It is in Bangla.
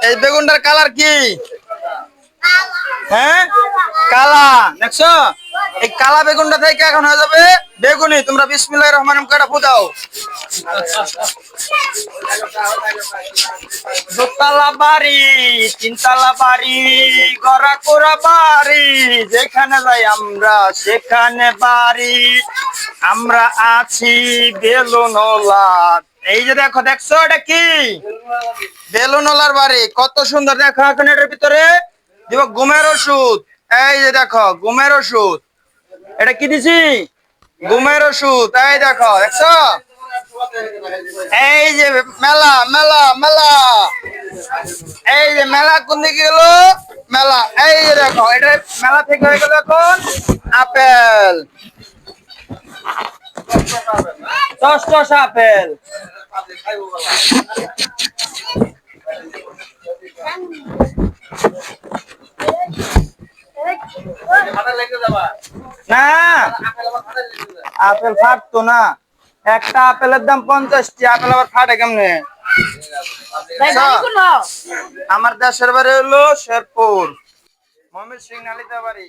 এই বেগুনটার কালার কি? হ্যাঁ, কালা। দেখছো, এই কালা বেগুনটা থেকে এখন হয়ে যাবে বেগুনি। তোমরা বিসমিল্লাহির রহমানির রহিম করে ফুটাও। দোতলা বাড়ি, তিনতলা বাড়ি, গড়া কোরা বাড়ি, যেখানে যাই আমরা সেখানে বাড়ি। আমরা আছি বেলুনওয়ালার। এই যে দেখো, দেখছো এটা কি? বেলুনওয়ালার বাড়ি। কত সুন্দর দেখো। এখন এটার ভিতরে দিব ঘুমের ওষুধ। এই যে দেখো, ঘুমের ওষুধ। এটা কি দিছি? ঘুমের ওষুধ। এই দেখো, দেখছো? এই যে মেলা মেলা মেলা, এই যে মেলা কোন দিকে গেল? মেলা। এই যে দেখো, এটা মেলা থেকে হয়ে গেল এখন আপেল। Toss apple. না, আপেল ফাটতো না। একটা আপেলের দাম 50টি। আপেল আবার ফাটে কেমনে? আমার দেশের বাড়ি হলো শেরপুর, ময়মনসিংহ, নালিতাবাড়ি।